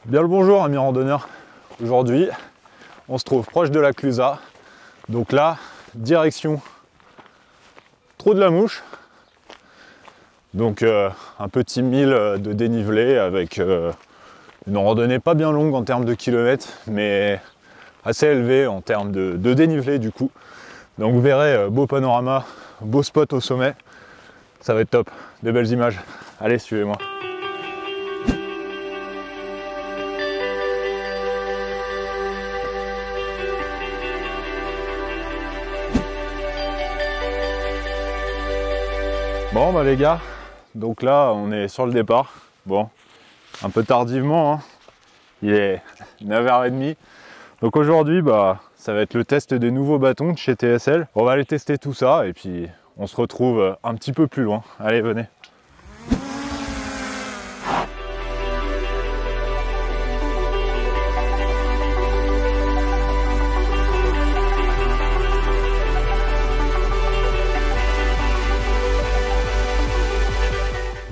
Bien le bonjour amis randonneurs. Aujourd'hui on se trouve proche de la Clusaz. Donc là, direction Trou de la Mouche. Donc un petit 1000 de dénivelé avec une randonnée pas bien longue en termes de kilomètres, mais assez élevée en termes de dénivelé du coup. Donc vous verrez, beau panorama, beau spot au sommet. Ça va être top, des belles images. Allez, suivez-moi. Bon bah les gars, donc là on est sur le départ. Bon, un peu tardivement, hein. Il est 9h30. Donc aujourd'hui bah ça va être le test des nouveaux bâtons de chez TSL. On va aller tester tout ça et puis on se retrouve un petit peu plus loin. Allez, venez.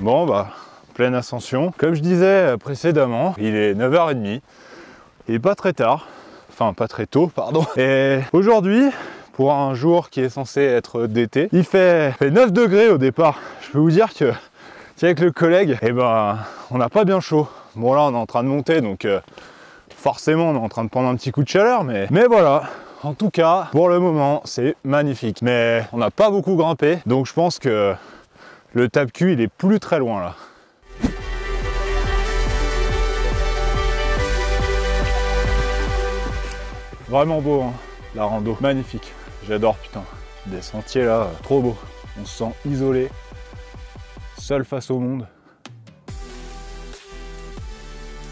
Bon bah, pleine ascension. Comme je disais précédemment, il est 9h30. Il est pas très tard. Enfin, pas très tôt, pardon. Et aujourd'hui, pour un jour qui est censé être d'été, il fait 9 degrés au départ. Je peux vous dire que, avec le collègue, eh ben, on n'a pas bien chaud. Bon là, on est en train de monter, donc forcément, on est en train de prendre un petit coup de chaleur, mais voilà. En tout cas, pour le moment, c'est magnifique. Mais on n'a pas beaucoup grimpé, donc je pense que le tape-cul, il est plus très loin là. Vraiment beau, hein, la rando, magnifique. J'adore, putain. Des sentiers là, trop beau. On se sent isolé, seul face au monde.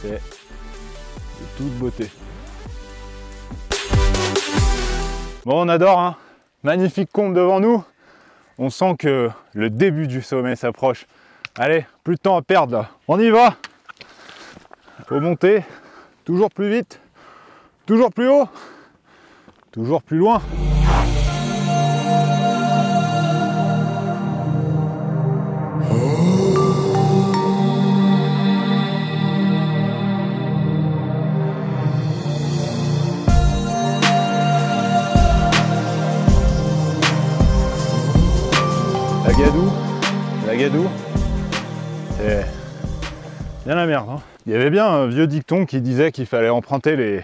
C'est de toute beauté. Bon, on adore, hein. Magnifique combe devant nous. On sent que le début du sommet s'approche. Allez, plus de temps à perdre là. On y va. Faut monter, toujours plus vite, toujours plus haut, toujours plus loin. La Gadoue, c'est bien la merde, hein. Il y avait bien un vieux dicton qui disait qu'il fallait emprunter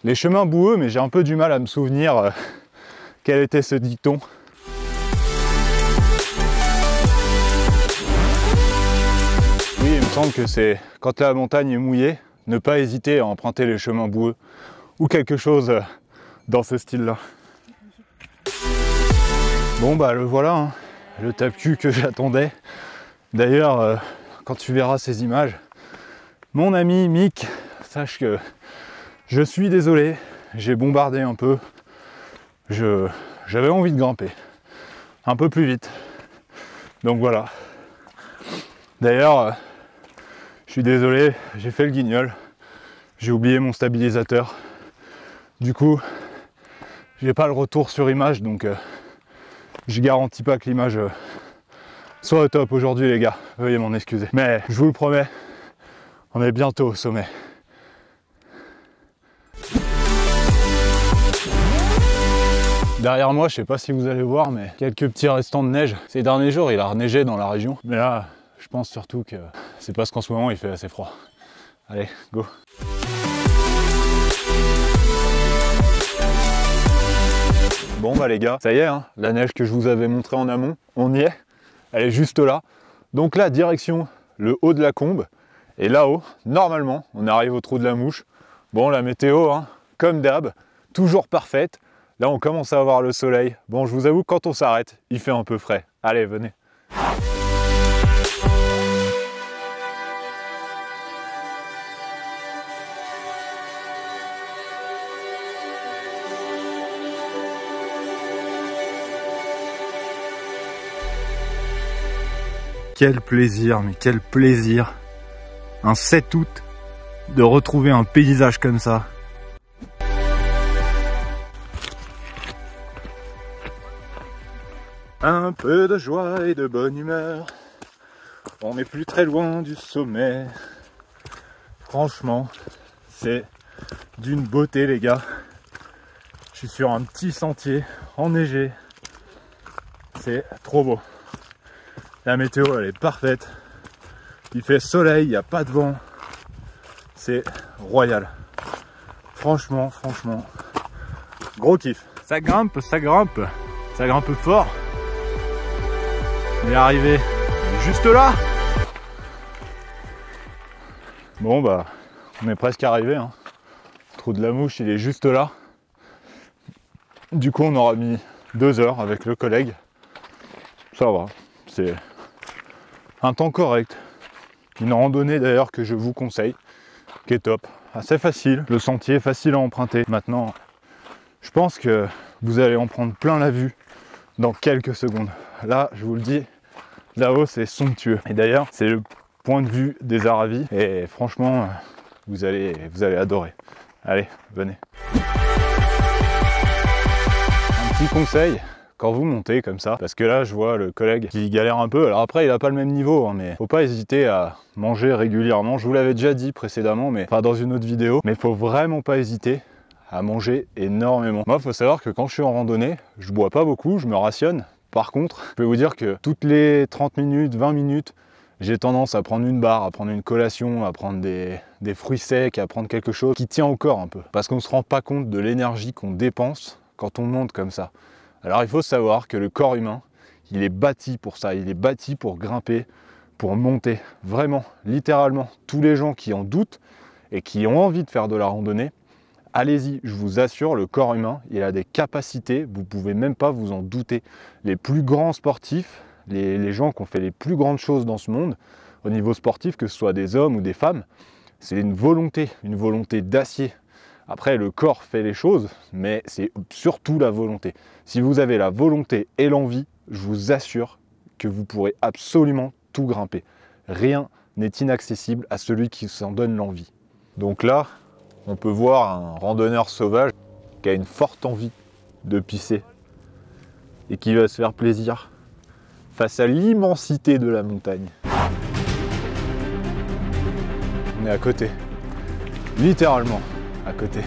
les chemins boueux, mais j'ai un peu du mal à me souvenir quel était ce dicton. Oui, il me semble que c'est quand la montagne est mouillée, ne pas hésiter à emprunter les chemins boueux ou quelque chose dans ce style-là. Bon bah le voilà, hein. Le tape-cul que j'attendais. D'ailleurs, quand tu verras ces images, mon ami Mick, sache que je suis désolé, j'ai bombardé un peu. J'avais envie de grimper un peu plus vite. Donc voilà. D'ailleurs, je suis désolé, j'ai fait le guignol. J'ai oublié mon stabilisateur. Du coup, j'ai pas le retour sur image, donc je garantis pas que l'image soit au top aujourd'hui les gars, veuillez m'en excuser. Mais je vous le promets, on est bientôt au sommet. Derrière moi, je sais pas si vous allez voir, mais quelques petits restants de neige. Ces derniers jours, il a reneigé dans la région. Mais là, je pense surtout que c'est parce qu'en ce moment, il fait assez froid. Allez, go! Bon bah les gars, ça y est, hein, la neige que je vous avais montré en amont, on y est, elle est juste là. Donc là, direction le haut de la combe, et là-haut, normalement, on arrive au Trou de la Mouche. Bon, la météo, hein, comme d'hab, toujours parfaite. Là, on commence à avoir le soleil. Bon, je vous avoue, quand on s'arrête, il fait un peu frais. Allez, venez. Quel plaisir, mais quel plaisir, un 7 août, de retrouver un paysage comme ça. Un peu de joie et de bonne humeur, on n'est plus très loin du sommet. Franchement, c'est d'une beauté les gars. Je suis sur un petit sentier enneigé. C'est trop beau. La météo elle est parfaite. Il fait soleil, il n'y a pas de vent. C'est royal. Franchement, gros kiff. Ça grimpe fort. On est arrivé juste là. Bon bah, on est presque arrivé. Hein. Le trou de la mouche, il est juste là. Du coup, on aura mis 2 heures avec le collègue. Ça va, c'est un temps correct. Une randonnée d'ailleurs que je vous conseille, qui est top. Assez facile, le sentier est facile à emprunter. Maintenant, je pense que vous allez en prendre plein la vue dans quelques secondes. Là, je vous le dis, là-haut, c'est somptueux. Et d'ailleurs, c'est le point de vue des Aravis. Et franchement, vous allez adorer. Allez, venez. Un petit conseil, quand vous montez comme ça, parce que là, je vois le collègue qui galère un peu. Alors après, il n'a pas le même niveau, hein, mais faut pas hésiter à manger régulièrement. Je vous l'avais déjà dit précédemment, mais enfin dans une autre vidéo. Mais faut vraiment pas hésiter à manger énormément. Moi, il faut savoir que quand je suis en randonnée, je bois pas beaucoup, je me rationne. Par contre, je peux vous dire que toutes les 30 minutes, 20 minutes, j'ai tendance à prendre une barre, à prendre une collation, à prendre des fruits secs, à prendre quelque chose qui tient au corps un peu. Parce qu'on ne se rend pas compte de l'énergie qu'on dépense quand on monte comme ça. Alors il faut savoir que le corps humain, il est bâti pour ça, il est bâti pour grimper, pour monter. Vraiment, littéralement, tous les gens qui en doutent et qui ont envie de faire de la randonnée, allez-y, je vous assure, le corps humain, il a des capacités, vous ne pouvez même pas vous en douter. Les plus grands sportifs, les gens qui ont fait les plus grandes choses dans ce monde, au niveau sportif, que ce soit des hommes ou des femmes, c'est une volonté d'acier. Après, le corps fait les choses, mais c'est surtout la volonté. Si vous avez la volonté et l'envie, je vous assure que vous pourrez absolument tout grimper. Rien n'est inaccessible à celui qui s'en donne l'envie. Donc là, on peut voir un randonneur sauvage qui a une forte envie de pisser et qui va se faire plaisir face à l'immensité de la montagne. On est à côté, littéralement à côté.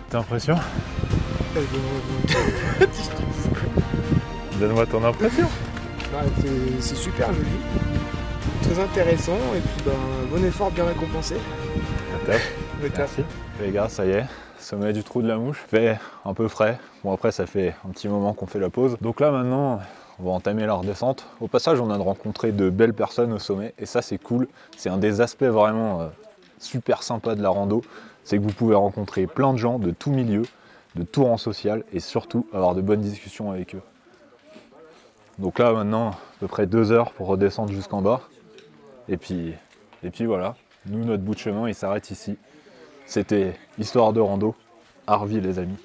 T'as l'impression? Donne-moi ton impression. C'est super joli, très intéressant et puis bon effort bien récompensé. Top. Merci. Les gars, ça y est, sommet du trou de la mouche. Fait un peu frais. Bon après ça fait un petit moment qu'on fait la pause. Donc là maintenant, on va entamer la redescente. Au passage, on a rencontré de belles personnes au sommet et ça c'est cool. C'est un des aspects vraiment super sympa de la rando. C'est que vous pouvez rencontrer plein de gens de tout milieu, de tout rang social et surtout avoir de bonnes discussions avec eux. Donc là maintenant, à peu près 2 heures pour redescendre jusqu'en bas. Et puis voilà, nous notre bout de chemin il s'arrête ici. C'était Histoire de rando, Arvis les amis.